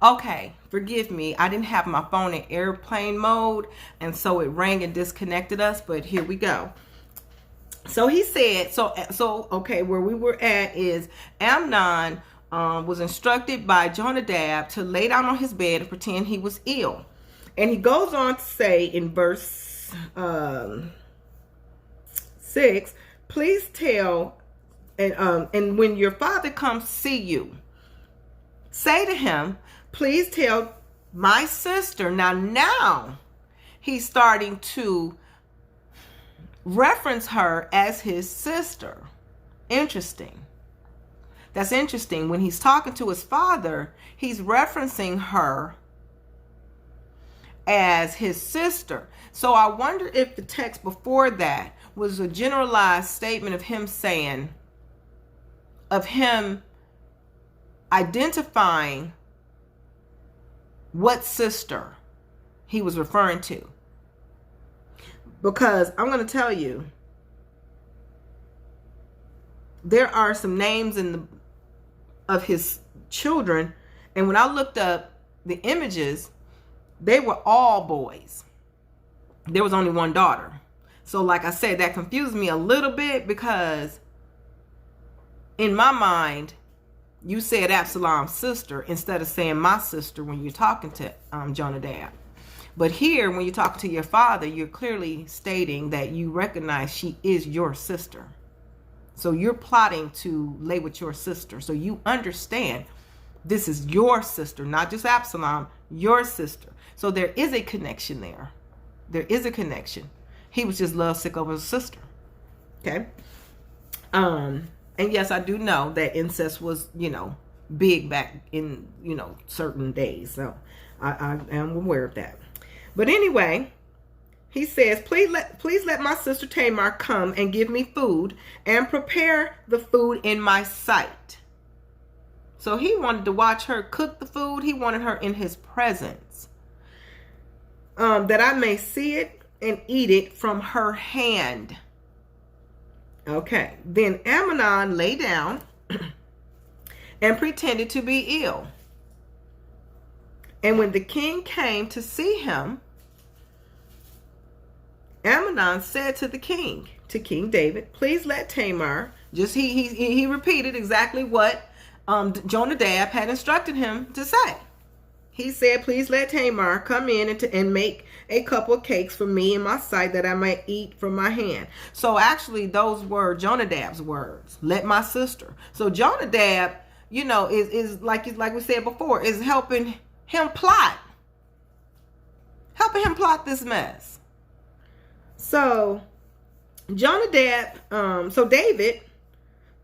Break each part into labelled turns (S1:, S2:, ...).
S1: Okay, forgive me. I didn't have my phone in airplane mode, and so it rang and disconnected us, but here we go. So he said, okay, where we were at is Amnon was instructed by Jonadab to lay down on his bed and pretend he was ill. And he goes on to say in verse 6, please tell, and when your father comes to see you, say to him, please tell my sister. Now he's starting to reference her as his sister. Interesting. That's interesting. When he's talking to his father, he's referencing her as his sister. So I wonder if the text before that was a generalized statement of him saying, of him identifying what sister he was referring to. Because I'm going to tell you, there are some names of his children, and when I looked up the images, they were all boys. There was only one daughter. So like I said, that confused me a little bit, because in my mind, you said Absalom's sister instead of saying my sister when you're talking to Jonadab. But here, when you're talking to your father, you're clearly stating that you recognize she is your sister. So you're plotting to lay with your sister. So you understand this is your sister, not just Absalom, your sister. So there is a connection there. There is a connection. He was just lovesick over his sister. Okay. And yes, I do know that incest was, big back in, certain days. So I am aware of that. But anyway, he says, please let my sister Tamar come and give me food and prepare the food in my sight. So he wanted to watch her cook the food. He wanted her in his presence, that I may see it and eat it from her hand. Okay. Then Amnon lay down and pretended to be ill. And when the king came to see him, Amnon said to the king, to King David, please let Tamar, he repeated exactly what Jonadab had instructed him to say. He said, please let Tamar come in and make a couple of cakes for me in my sight that I might eat from my hand. So actually those were Jonadab's words. Let my sister. So Jonadab, is like we said before, is helping him plot. Helping him plot this mess. So David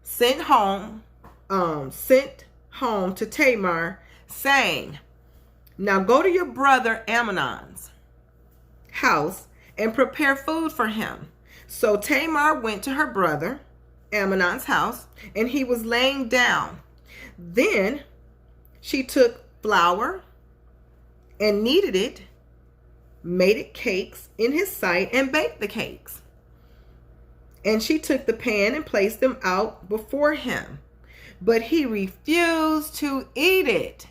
S1: sent home to Tamar, saying, now go to your brother Amnon's house and prepare food for him. So Tamar went to her brother Amnon's house, and he was laying down. Then she took flour and kneaded it, made it cakes in his sight, and baked the cakes. And she took the pan and placed them out before him. But he refused to eat it.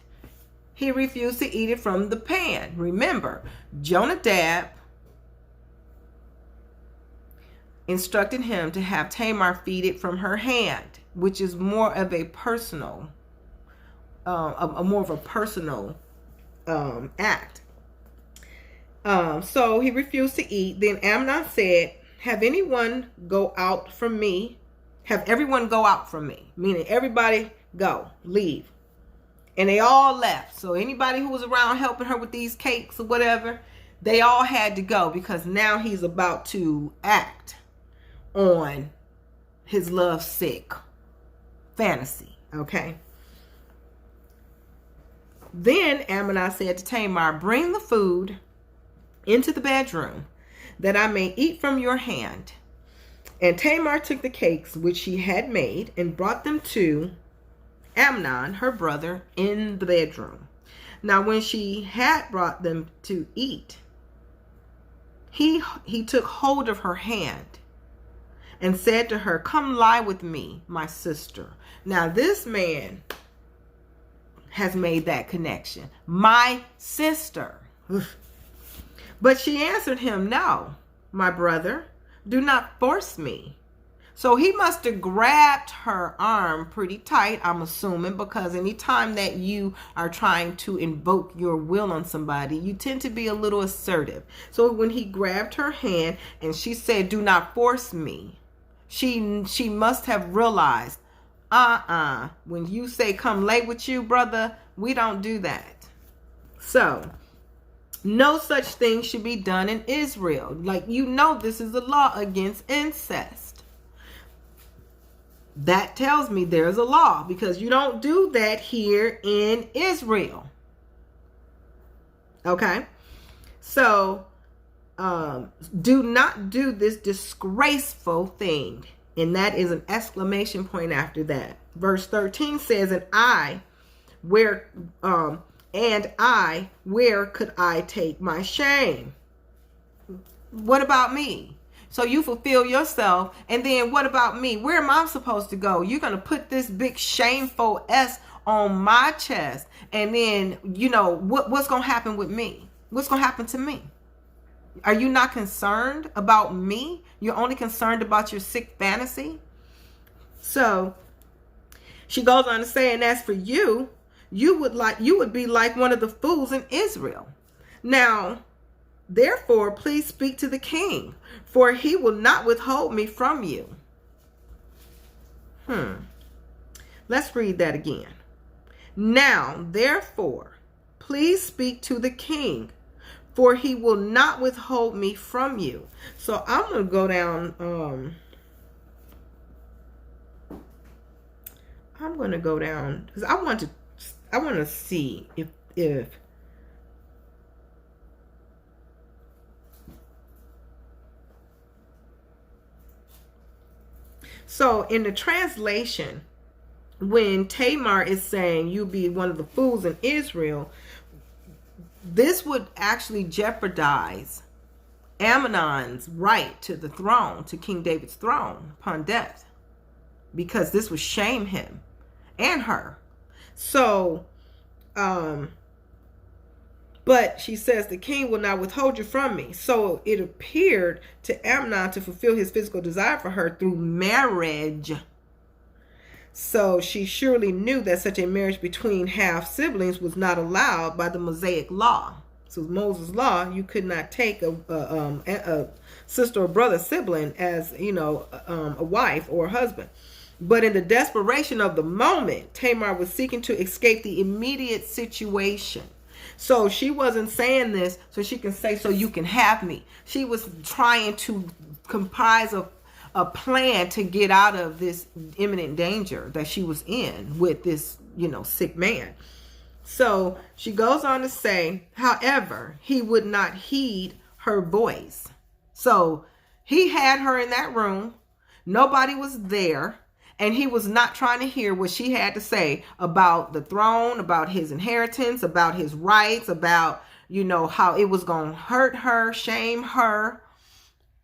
S1: He refused to eat it from the pan. Remember, Jonadab instructed him to have Tamar feed it from her hand, which is more of a personal, act. So he refused to eat. Then Amnon said, have everyone go out from me, meaning everybody go, leave. And they all left. So anybody who was around helping her with these cakes or whatever, they all had to go, because now he's about to act on his lovesick fantasy. Okay. Then Amnon said to Tamar, bring the food into the bedroom that I may eat from your hand. And Tamar took the cakes which she had made and brought them to Amnon, her brother, in the bedroom. Now when she had brought them to eat, he took hold of her hand and said to her, come lie with me, my sister. Now this man has made that connection. My sister. But she answered him, no, my brother, do not force me. So he must have grabbed her arm pretty tight, I'm assuming, because anytime that you are trying to invoke your will on somebody, you tend to be a little assertive. So when he grabbed her hand and she said, do not force me, she must have realized, when you say come lay with you, brother, we don't do that. So no such thing should be done in Israel. Like, this is a law against incest. That tells me there's a law, because you don't do that here in Israel. Okay? So, do not do this disgraceful thing. And that is an exclamation point after that. Verse 13 says, where could I take my shame? What about me? So you fulfill yourself, and then what about me? Where am I supposed to go? You're going to put this big shameful S on my chest, and then, what's going to happen with me? What's going to happen to me? Are you not concerned about me? You're only concerned about your sick fantasy? So she goes on to say, and as for you, you would be like one of the fools in Israel. Now, therefore, please speak to the king, for he will not withhold me from you. Let's read that again. Now, therefore, please speak to the king, for he will not withhold me from you. So I'm going to go down. I'm going to go down because I want to see if so in the translation, when Tamar is saying you be one of the fools in Israel, this would actually jeopardize Amnon's right to the throne, to King David's throne upon death, because this would shame him and her. So, but she says the king will not withhold you from me. So it appeared to Amnon to fulfill his physical desire for her through marriage. So she surely knew that such a marriage between half siblings was not allowed by the Mosaic law. So Moses' law, you could not take a sister or brother sibling as, a wife or a husband. But in the desperation of the moment, Tamar was seeking to escape the immediate situation. So she wasn't saying this so she can say, so you can have me. She was trying to comprise a plan to get out of this imminent danger that she was in with this, sick man. So she goes on to say, however, he would not heed her voice. So he had her in that room. Nobody was there. And he was not trying to hear what she had to say about the throne, about his inheritance, about his rights, about, how it was going to hurt her, shame her.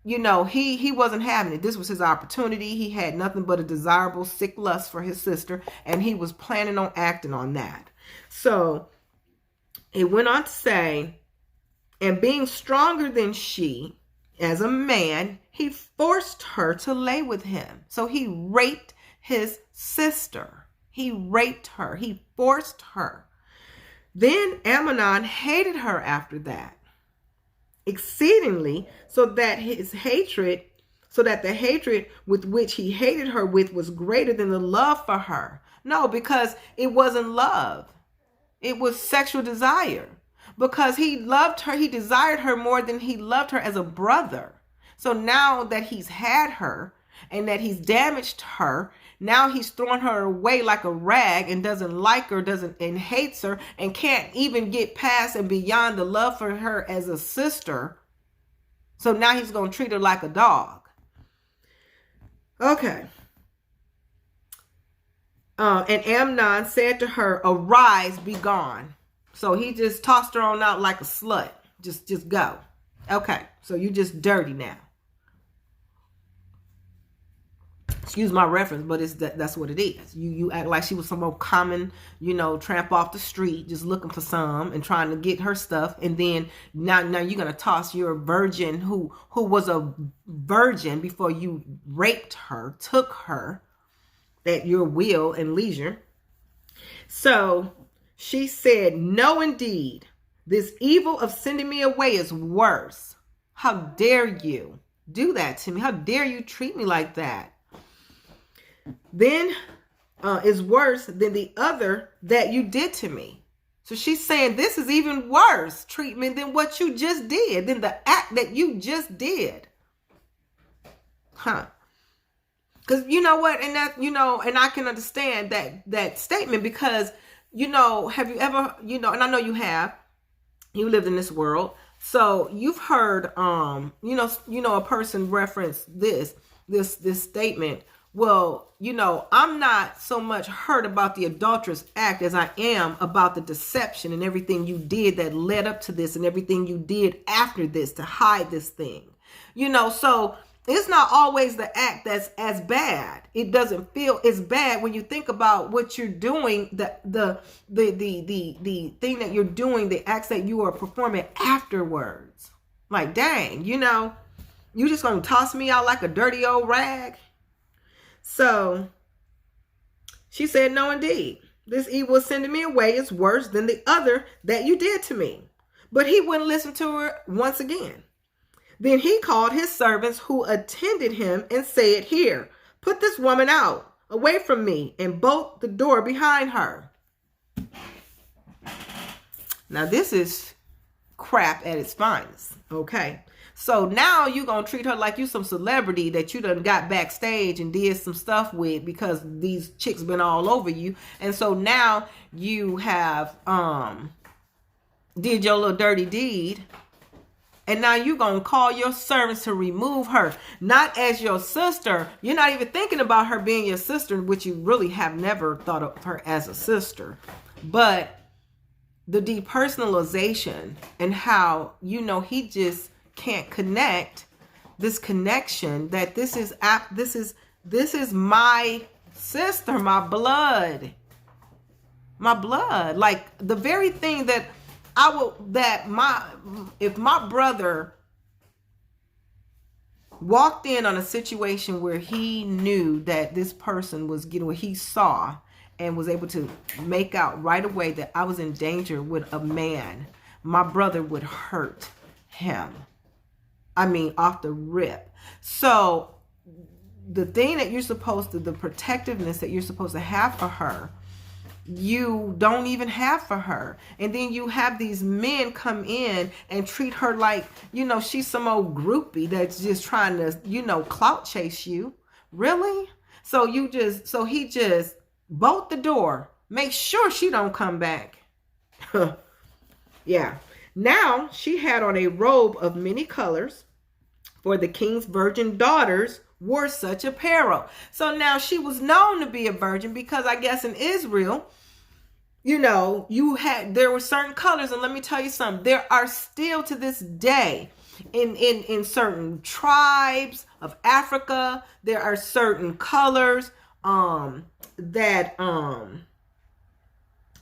S1: He wasn't having it. This was his opportunity. He had nothing but a desirable, sick lust for his sister, and he was planning on acting on that. So it went on to say, and being stronger than she, as a man, he forced her to lay with him. So he raped his sister. He raped her. He forced her. Then Amnon hated her after that exceedingly, so that the hatred with which he hated her with was greater than the love for her. No, because it wasn't love. It was sexual desire. Because he loved her, he desired her more than he loved her as a brother. So now that he's had her and that he's damaged her, now he's throwing her away like a rag and doesn't like her, and hates her, and can't even get past and beyond the love for her as a sister. So now he's going to treat her like a dog. Okay. And Amnon said to her, arise, be gone. So he just tossed her on out like a slut. Just go. Okay. So you just dirty now. Excuse my reference, but that's what it is. You act like she was some old common, tramp off the street just looking for some and trying to get her stuff, and then now you're gonna toss your virgin who was a virgin before you raped her, took her at your will and leisure. So she said, "No, indeed, this evil of sending me away is worse. How dare you do that to me? How dare you treat me like that? Then is worse than the other that you did to me." So she's saying this is even worse treatment than what you just did, than the act that you just did. Because you know what, and that, and I can understand that statement because, have you ever, and I know you have, you lived in this world. So you've heard, a person reference this statement. Well, I'm not so much hurt about the adulterous act as I am about the deception and everything you did that led up to this and everything you did after this to hide this thing. So it's not always the act that's as bad. It doesn't feel as bad when you think about what you're doing, the thing that you're doing, the acts that you are performing afterwards. Like, dang, you just gonna toss me out like a dirty old rag? So she said, "No, indeed, this evil sending me away is worse than the other that you did to me." But he wouldn't listen to her once again. Then he called his servants who attended him and said, "Here, put this woman out, away from me, and bolt the door behind her." Now this is crap at its finest, okay? So now you're going to treat her like you some celebrity that you done got backstage and did some stuff with because these chicks been all over you. And so now you have did your little dirty deed. And now you're going to call your servants to remove her, not as your sister. You're not even thinking about her being your sister, which you really have never thought of her as a sister. But the depersonalization and how, he just can't connect this connection that this is my sister, my blood, like the very thing that if my brother walked in on a situation where he knew that this person was getting what he saw and was able to make out right away that I was in danger with a man, my brother would hurt him. I mean, off the rip. So the thing that the protectiveness that you're supposed to have for her, you don't even have for her. And then you have these men come in and treat her like, she's some old groupie that's just trying to, clout chase you. Really? So he just bolt the door. Make sure she don't come back. Yeah. Now she had on a robe of many colors, for the king's virgin daughters wore such apparel. So now she was known to be a virgin because I guess in Israel, there were certain colors. And let me tell you something, there are still to this day in certain tribes of Africa, there are certain colors that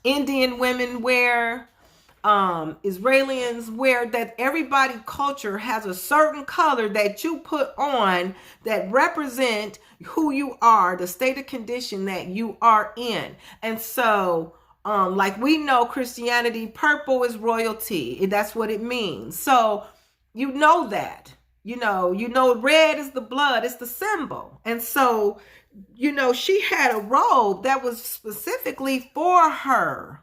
S1: Indian women wear, Israelis wear, that everybody culture has a certain color that you put on that represent who you are, the state of condition that you are in. And so, like we know Christianity, purple is royalty. That's what it means. So you know that, red is the blood, it's the symbol. And so, she had a robe that was specifically for her.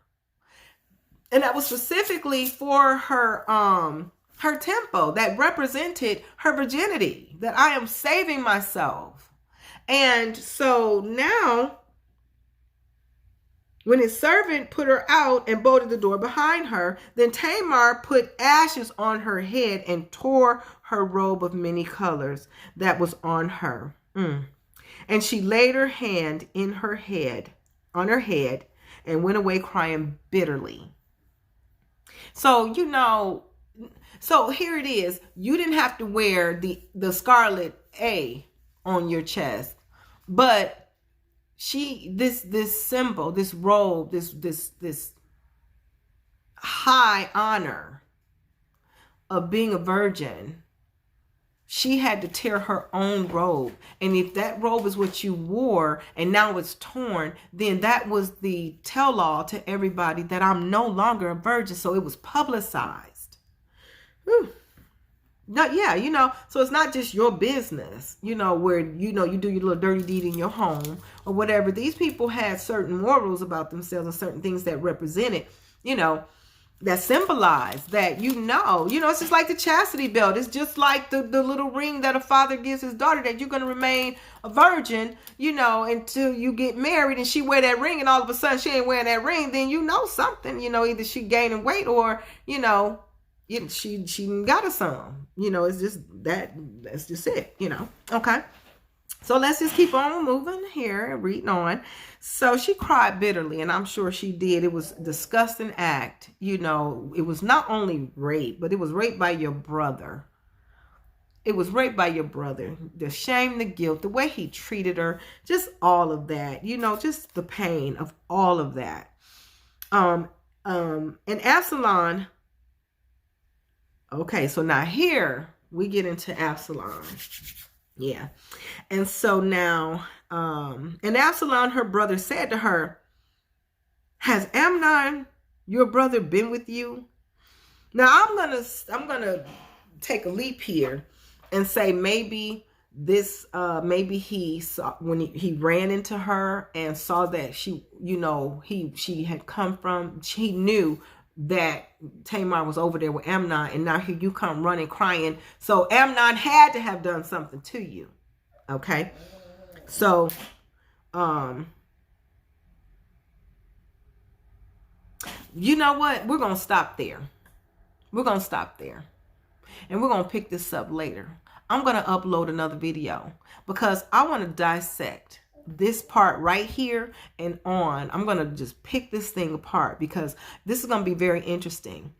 S1: And that was specifically for her temple, that represented her virginity, that I am saving myself. And so now, when his servant put her out and bolted the door behind her, then Tamar put ashes on her head and tore her robe of many colors that was on her. And she laid her hand on her head, and went away crying bitterly. So, so here it is. You didn't have to wear the scarlet A on your chest, But this symbol, this robe, this high honor of being a virgin, she had to tear her own robe. And if that robe is what you wore and now it's torn, then that was the tell-all to everybody that I'm no longer a virgin. So it was publicized. Whew. No, yeah, so it's not just your business, where, you do your little dirty deed in your home or whatever. These people had certain morals about themselves and certain things that represented, that symbolize that, it's just like the chastity belt. It's just like the little ring that a father gives his daughter, that you're going to remain a virgin, until you get married, and she wear that ring and all of a sudden she ain't wearing that ring. Then something, either she gaining weight or, she got a son. It's just that's just it, Okay. So let's just keep on moving here and reading on. So she cried bitterly, and I'm sure she did. It was a disgusting act. It was not only rape, but it was rape by your brother. It was rape by your brother. The shame, the guilt, the way he treated her, just all of that, just the pain of all of that. And Absalom. Okay, so now here we get into Absalom. Yeah. And so now, and Absalom, her brother, said to her, "Has Amnon, your brother, been with you?" Now I'm gonna take a leap here and say maybe maybe he saw when he ran into her and saw that she had come from, he knew that Tamar was over there with Amnon, and now here you come running crying. So Amnon had to have done something to you. Okay. So you know what? We're going to stop there. We're going to stop there. And we're going to pick this up later. I'm going to upload another video because I want to dissect this part right here and on. I'm going to just pick this thing apart because this is going to be very interesting.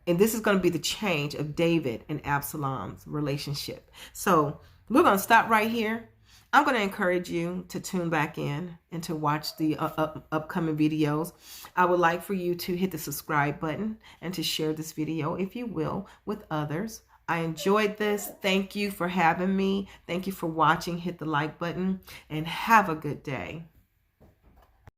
S1: And this is going to be the change of David and Absalom's relationship. So we're going to stop right here. I'm going to encourage you to tune back in and to watch the upcoming videos. I would like for you to hit the subscribe button and to share this video, if you will, with others. I enjoyed this. Thank you for having me. Thank you for watching. Hit the like button and have a good day.